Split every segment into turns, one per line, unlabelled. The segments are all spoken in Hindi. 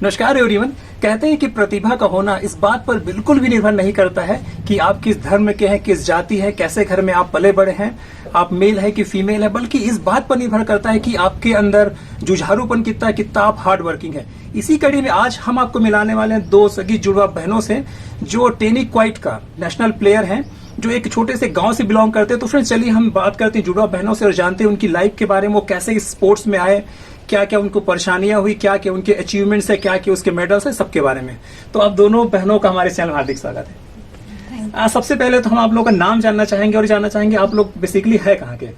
नमस्कार एवरीवन। कहते हैं कि प्रतिभा का होना इस बात पर बिल्कुल भी निर्भर नहीं करता है कि आप किस धर्म के हैं, किस जाति है, कैसे घर में आप पले बड़े हैं, आप मेल है कि फीमेल है, बल्कि इस बात पर निर्भर करता है कि आपके अंदर जुझारूपन कितना है, कितना आप हार्ड वर्किंग है। इसी कड़ी में आज हम आपको मिलाने वाले हैं दो सगी जुड़वा बहनों से जो टेनिस क्वाइट का नेशनल प्लेयर हैं, जो एक छोटे से गांव से बिलोंग करते हैं। तो फ्रेंड्स चलिए हम बात करते हैं जुड़वा बहनों से और जानते हैं उनकी लाइफ के बारे में, वो कैसे इस स्पोर्ट्स में आए, क्या क्या उनको परेशानियां हुई, क्या क्या उनके अचीवमेंट्स है, क्या क्या उसके मेडल्स है, सबके बारे में। तो आप दोनों बहनों का हमारे चैनल में हार्दिक स्वागत है। सबसे पहले तो हम आप लोगों का नाम जानना चाहेंगे और जानना चाहेंगे आप लोग बेसिकली है कहाँ के।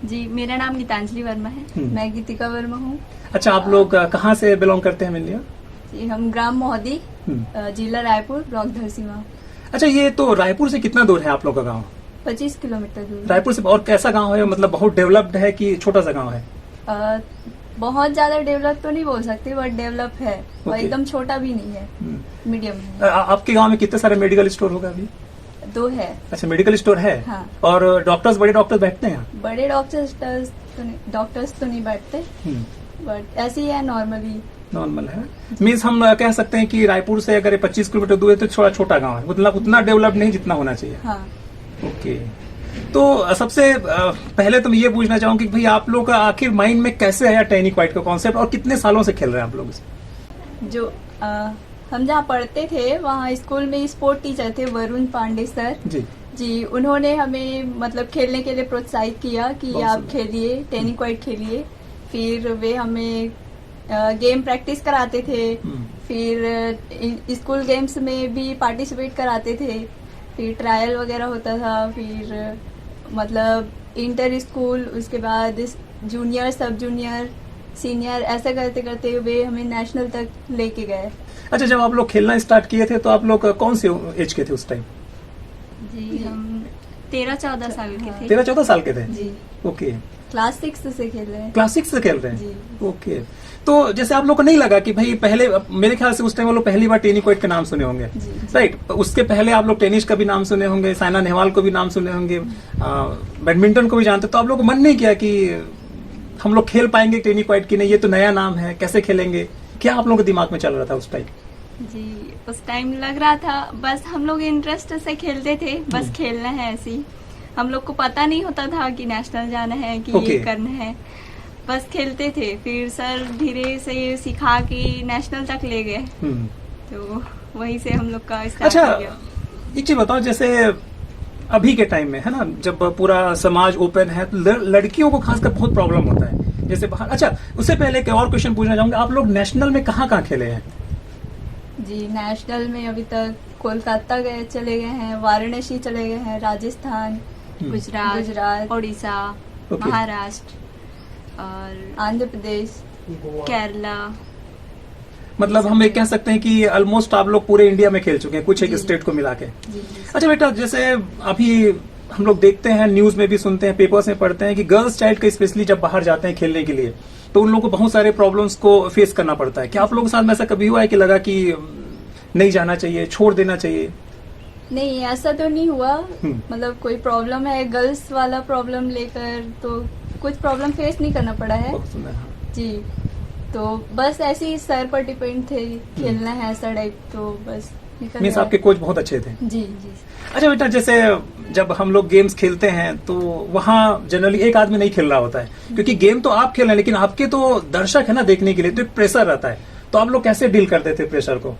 जी, मेरा नाम गीतांजलि वर्मा है। मैं गीतिका वर्मा हूँ।
अच्छा, आप लोग कहाँ से बिलोंग करते हैं मिलिया?
जी, हम ग्राम मोहदी, जिला रायपुर, ब्लॉक धरसीवा।
अच्छा, ये तो रायपुर से कितना दूर है आप लोग का गाँव?
25 किलोमीटर दूर।
रायपुर से। और कैसा गाँव है, मतलब बहुत डेवलप्ड है कि छोटा सा गाँव है?
बहुत ज्यादा डेवलप तो नहीं बोल सकते, बट डेवलप है और एकदम छोटा भी नहीं है, मीडियम है।
आपके गांव में कितने सारे मेडिकल स्टोर होगा अभी?
2 है।
अच्छा, मेडिकल स्टोर है।
हाँ।
और डॉक्टर्स, बड़े डॉक्टर्स बैठते हैं यहाँ?
बड़े डॉक्टर्स तो नहीं बैठते, बट ऐसे ही है, नॉर्मल है।
मीन्स हम कह सकते हैं कि रायपुर से अगर 25 किलोमीटर दूर है तो थोड़ा छोटा गाँव है, मतलब उतना डेवलप नहीं जितना होना चाहिए।
हाँ।
ओके, तो सबसे पहले तो मैं ये पूछना चाहूंगा कि भाई आप लोग का आखिर माइंड में कैसे आया टेनिस क्वाइट का कॉन्सेप्ट और कितने सालों से खेल रहे हैं आप लोग इसे?
जो हम जहाँ पढ़ते थे वहाँ स्कूल में स्पोर्ट टीचर थे वरुण पांडे सर जी, उन्होंने हमें मतलब खेलने के लिए प्रोत्साहित किया कि आप खेलिए, टेनिस क्वाइट खेलिए। फिर वे हमें गेम प्रैक्टिस कराते थे, फिर स्कूल गेम्स में भी पार्टिसिपेट कराते थे, फिर ट्रायल वगैरह होता था, फिर मतलब इंटर स्कूल, उसके बाद जूनियर, सब जूनियर, सीनियर, ऐसा करते करते हुए हमें नेशनल तक लेके गए।
अच्छा, जब आप लोग खेलना स्टार्ट किए थे तो आप लोग कौन से एज के थे उस टाइम?
जी, हम 13-14 साल के थे।
13-14 साल के थे
जी।
ओके।
क्लास 6 से खेल रहे हैं।
क्लास 6 से खेल रहे हैं
जी।
ओके। तो जैसे आप लोग को नहीं लगा कि भाई पहले, मेरे ख्याल से उस टाइम वो लोग पहली बार टेनिस क्वाइट का नाम सुने होंगे, राइट? उसके पहले आप लोग टेनिस का भी नाम सुने होंगे, साइना नेहवाल को भी नाम सुने होंगे, बैडमिंटन को भी जानते, तो आप लोग को मन नहीं किया कि हम लोग खेल पाएंगे टेनिस क्वाइट की? नहीं, ये तो नया नाम है, कैसे खेलेंगे? क्या आप लोगों के दिमाग में चल रहा था उस टाइम?
जी, उस टाइम लग रहा था बस हम लोग इंटरेस्ट से खेलते थे, बस खेलना है ऐसे ही। हम लोग को पता नहीं होता था कि नेशनल जाना है कि ये करना है, बस खेलते थे। फिर सर धीरे से सिखा के नेशनल तक ले गए, तो वहीं से हम लोग का स्टार्ट हो गया।
एक चीज बताओ, जैसे अभी के टाइम में है ना, जब पूरा समाज ओपन है तो लड़कियों को खासकर बहुत प्रॉब्लम होता है जैसे बाहर। अच्छा, उससे पहले एक और क्वेश्चन पूछना चाहूंगा, आप लोग नेशनल में कहाँ कहाँ खेले हैं?
जी, नेशनल में अभी तक कोलकाता चले गए हैं, वाराणसी चले गए हैं, राजस्थान, गुजरात, उड़ीसा, महाराष्ट्र और आंध्र प्रदेश, केरला। मतलब
हम ये कह सकते हैं कि ऑलमोस्ट आप लोग पूरे इंडिया में खेल चुके हैं, कुछ एक स्टेट को मिला के। अच्छा बेटा, जैसे अभी हम लोग देखते हैं, न्यूज में भी सुनते हैं, पेपर्स में पढ़ते हैं कि गर्ल्स चाइल्ड का स्पेशली जब बाहर जाते हैं खेलने के लिए तो उन लोगों को बहुत सारे प्रॉब्लम्स को फेस करना पड़ता है। क्या आप लोगों के साथ में ऐसा कभी हुआ है कि लगा कि नहीं जाना चाहिए, छोड़ देना चाहिए?
नहीं, ऐसा तो नहीं हुआ। मतलब कोई प्रॉब्लम है गर्ल्स वाला प्रॉब्लम लेकर तो कुछ प्रॉब्लम फेस नहीं करना पड़ा है जी। तो बस ऐसे ही सर पर डिपेंड थे, खेलना है ऐसा टाइप, तो बस
मीन्स आपके कोच बहुत अच्छे थे?
जी जी।
अच्छा बेटा, जैसे जब हम लोग गेम्स खेलते हैं तो वहाँ जनरली एक आदमी नहीं खेल रहा होता है, क्योंकि गेम तो आप खेल रहे हैं लेकिन आपके तो दर्शक है ना देखने के लिए, तो एक प्रेशर रहता है। तो आप लोग कैसे डील करते थे प्रेशर को?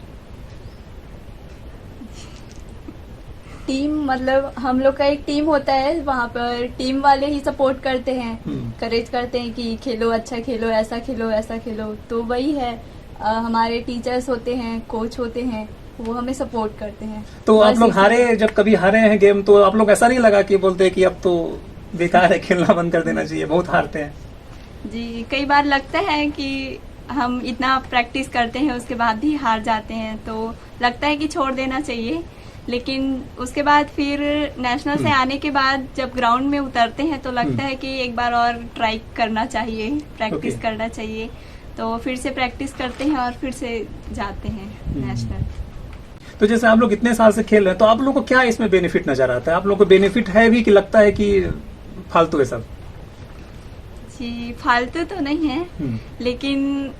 टीम, मतलब हम लोग का एक टीम होता है, वहाँ पर टीम वाले ही सपोर्ट करते हैं, करेज करते हैं कि खेलो, अच्छा खेलो, ऐसा खेलो, ऐसा खेलो। तो वही है, हमारे टीचर्स होते हैं, कोच होते हैं, वो हमें सपोर्ट करते हैं।
तो आप लोग हारे, जब कभी हारे हैं गेम, तो आप लोग ऐसा नहीं लगा कि बोलते कि अब तो बेकार है, खेलना बंद कर देना चाहिए, बहुत हारते हैं?
जी, कई बार लगता है कि हम इतना प्रैक्टिस करते हैं उसके बाद भी हार जाते हैं, तो लगता है कि छोड़ देना चाहिए। लेकिन उसके बाद फिर नेशनल से आने के बाद जब ग्राउंड में उतरते हैं तो लगता है कि एक बार और ट्राई करना चाहिए, प्रैक्टिस करना चाहिए। तो फिर से प्रैक्टिस करते हैं और फिर से जाते हैं नेशनल।
तो जैसे आप लोग इतने साल से खेल रहे हैं, तो आप लोग को क्या इसमें बेनिफिट नजर आता है? आप लोग को बेनिफिट है भी कि लगता है कि फालतू है सब?
जी, फालतू तो नहीं है, लेकिन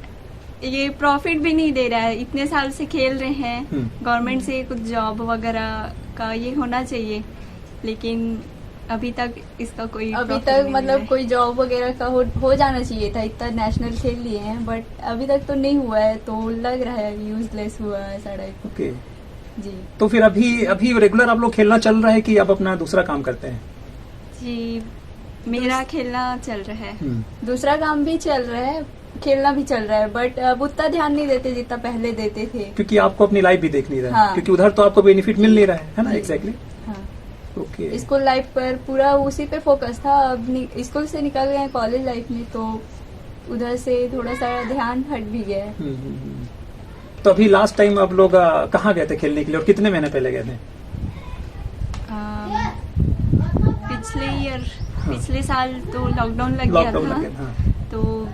ये प्रॉफिट भी नहीं दे रहा है, इतने साल से खेल रहे हैं, गवर्नमेंट से कुछ जॉब वगैरह का ये होना चाहिए, लेकिन अभी तक इसका कोई
अभी तक मतलब कोई जॉब वगैरह का हो जाना चाहिए था, इतना नेशनल खेल लिए हैं बट अभी तक तो नहीं हुआ है, तो लग रहा है यूजलेस हुआ है सारा।
ओके
जी।
तो फिर अभी रेगुलर आप लोग खेलना चल रहा है कि आप अपना दूसरा काम करते हैं?
जी, मेरा खेलना चल रहा है।
दूसरा काम भी चल रहा है, खेलना भी चल रहा है, बट अब उतना ध्यान नहीं देते जितना पहले देते थे,
क्योंकि आपको अपनी लाइफ भी देखनी है।
हाँ।
क्योंकि उधर तो आपको बेनिफिट मिल नहीं रहा है ना? एग्जैक्टली।
हाँ।
ओके।
स्कूल लाइफ पर पूरा उसी पे फोकस था, अब स्कूल से निकल गए कॉलेज लाइफ में, तो उधर से थोड़ा सा ध्यान हट भी गया है।
तो अभी लास्ट टाइम आप लोग कहाँ गए थे खेलने के लिए और कितने महीने पहले गए थे?
पिछले ईयर, पिछले साल तो लॉकडाउन लग गया था।
हाँ।
तो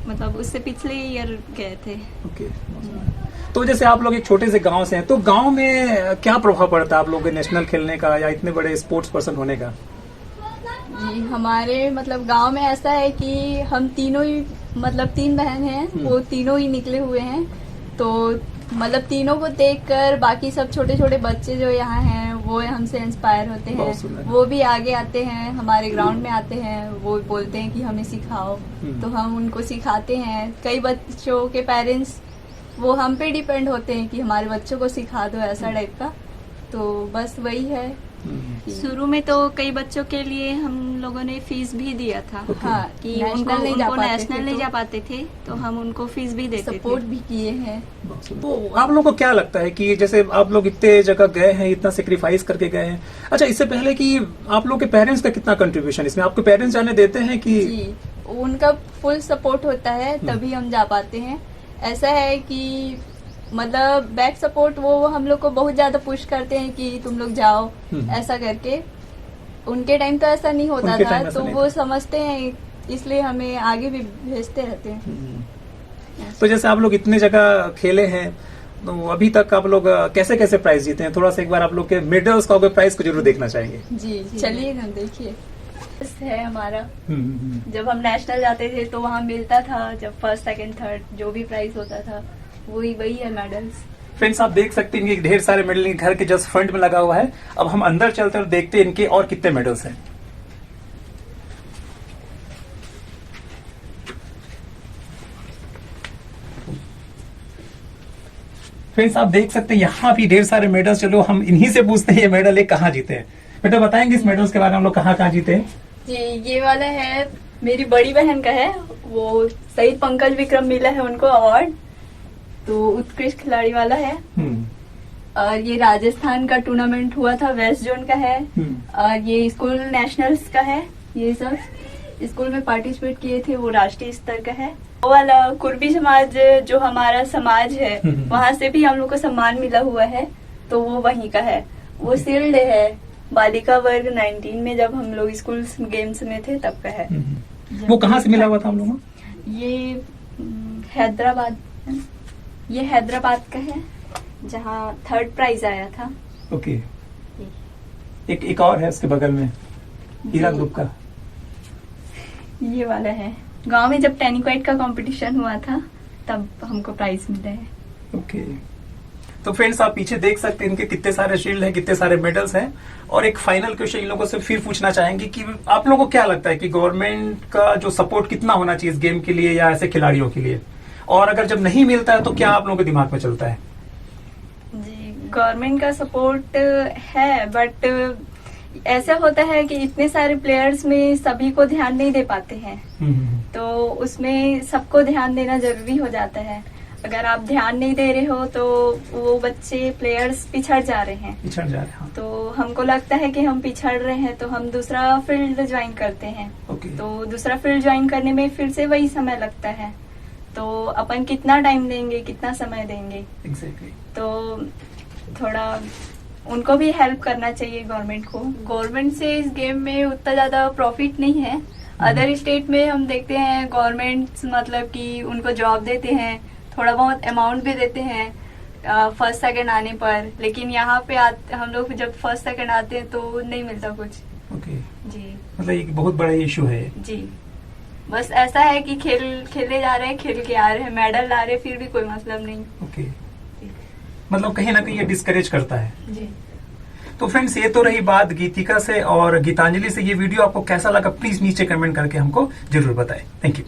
मतलब उससे पिछले ईयर गए थे।
ओके। तो जैसे आप लोग एक छोटे से गांव से हैं, तो गांव में क्या प्रभाव पड़ता है आप लोगों के नेशनल खेलने का या इतने बड़े स्पोर्ट्स पर्सन होने का?
जी, हमारे मतलब गांव में ऐसा है कि हम तीनों ही मतलब 3 बहन हैं, वो तीनों ही निकले हुए हैं, तो मतलब तीनों को देखकर बाकी सब छोटे छोटे बच्चे जो यहाँ हैं वो हमसे इंस्पायर होते हैं, वो भी आगे आते हैं, हमारे ग्राउंड में आते हैं, वो बोलते हैं कि हमें सिखाओ, तो हम उनको सिखाते हैं। कई बच्चों के पेरेंट्स वो हम पे डिपेंड होते हैं कि हमारे बच्चों को सिखा दो, ऐसा टाइप का। तो बस वही है।
शुरू में तो कई बच्चों के लिए हम लोगों ने फीस भी दिया था।
हाँ,
कि
नेशनल
उनको
नहीं
नहीं जा पाते थे, तो हम उनको फीस भी देते थे,
सपोर्ट भी किए हैं।
तो आप लोगों को क्या लगता है कि जैसे आप लोग इतने जगह गए हैं, इतना सेक्रीफाइस करके गए हैं, अच्छा इससे पहले कि आप लोग के पेरेंट्स का कितना कंट्रीब्यूशन इसमें? आपके पेरेंट्स जाने देते हैं कि?
जी, उनका फुल सपोर्ट होता है, तभी हम जा पाते हैं। ऐसा है कि मतलब बैक सपोर्ट वो हम लोग को बहुत ज्यादा पुश करते हैं कि तुम लोग जाओ, ऐसा करके। उनके टाइम तो ऐसा नहीं होता था, तो वो समझते हैं, इसलिए हमें आगे भी भेजते रहते हैं।
तो जैसे आप लोग इतने जगह खेले हैं, तो अभी तक आप लोग कैसे कैसे प्राइज जीते हैं? थोड़ा सा एक बार आप लोग के मेडल्स का प्राइस को जरूर देखना चाहेंगे।
जी, चलिए ना देखिए। है हमारा जब हम नेशनल जाते थे तो वहाँ मिलता था, जब फर्स्ट सेकंड थर्ड जो भी प्राइज होता था वही है मेडल्स।
फ्रेंड्स, आप देख सकते हैं कि ढेर सारे मेडल इनके घर के जस्ट फ्रंट में लगा हुआ है। अब हम अंदर चलते और देखते हैं इनके और कितने मेडल्स हैं। फ्रेंड्स, आप देख सकते हैं यहाँ भी ढेर सारे मेडल्स। चलो हम इन्हीं से पूछते हैं ये मेडल एक कहाँ जीते हैं। बेटा बताएंगे इस मेडल्स के बारे में, हम लोग कहाँ कहाँ जीते हैं?
जी, ये वाला है मेरी बड़ी बहन का है, वो शहीद पंकज विक्रम मिला है उनको अवार्ड, तो उत्कृष्ट खिलाड़ी वाला है। और ये राजस्थान का टूर्नामेंट हुआ था, वेस्ट जोन का है। और ये स्कूल नेशनल्स का है, ये सब स्कूल में पार्टिसिपेट किए थे, वो राष्ट्रीय स्तर का है। वो वाला कुर्बी समाज जो हमारा समाज है, वहाँ से भी हम लोग को सम्मान मिला हुआ है, तो वो वहीं का है। वो शील्ड है बालिका वर्ग 19 में, जब हम लोग स्कूल गेम्स में थे तब का है।
वो कहाँ से मिला हुआ था हम लोगों को?
ये हैदराबाद, ये हैदराबाद का है, जहाँ 3rd प्राइज आया था।
ओके। एक और है उसके बगल में, हीरा ग्रुप का।
ये वाला है, गांव में जब टेनिक्वाइट का कंपटीशन हुआ था तब हमको प्राइज मिले हैं।
ओके। तो फ्रेंड्स, आप पीछे देख सकते हैं इनके कितने सारे शील्ड हैं, कितने सारे मेडल्स हैं। और एक फाइनल क्वेश्चन इन लोगों से फिर पूछना चाहेंगे कि आप लोगों को क्या लगता है कि गवर्नमेंट का जो सपोर्ट कितना होना चाहिए इस गेम के लिए या ऐसे खिलाड़ियों के लिए, और अगर जब नहीं मिलता है तो क्या आप लोगों के दिमाग में चलता है?
जी, गवर्नमेंट का सपोर्ट है, बट ऐसा होता है कि इतने सारे प्लेयर्स में सभी को ध्यान नहीं दे पाते हैं, तो उसमें सबको ध्यान देना जरूरी हो जाता है। अगर आप ध्यान नहीं दे रहे हो तो वो बच्चे प्लेयर्स पिछड़ जा रहे हैं।
हाँ।
तो हमको लगता है कि हम पिछड़ रहे हैं, तो हम दूसरा फील्ड ज्वाइन करते हैं। तो दूसरा फील्ड ज्वाइन करने में फिर से वही समय लगता है, तो अपन कितना टाइम देंगे, कितना समय देंगे।
Exactly.
तो थोड़ा उनको भी हेल्प करना चाहिए गवर्नमेंट को। गवर्नमेंट से इस गेम में उतना ज्यादा प्रॉफिट नहीं है। अदर स्टेट में हम देखते हैं गवर्नमेंट मतलब कि उनको जॉब देते हैं, थोड़ा बहुत अमाउंट भी देते हैं फर्स्ट सेकंड आने पर, लेकिन यहाँ पे हम लोग जब फर्स्ट सेकंड आते हैं तो नहीं मिलता कुछ।
ओके।
जी,
मतलब एक बहुत बड़ा इशू है
जी। बस ऐसा है कि खेलने जा रहे हैं, खेल के आ रहे हैं, मेडल ला रहे हैं, फिर भी कोई मतलब नहीं।
ओके, मतलब कहीं ना कहीं ये डिस्करेज करता है
जी।
तो फ्रेंड्स, ये तो रही बात गीतिका से और गीतांजलि से। ये वीडियो आपको कैसा लगा प्लीज नीचे कमेंट करके हमको जरूर बताएं। Thank you.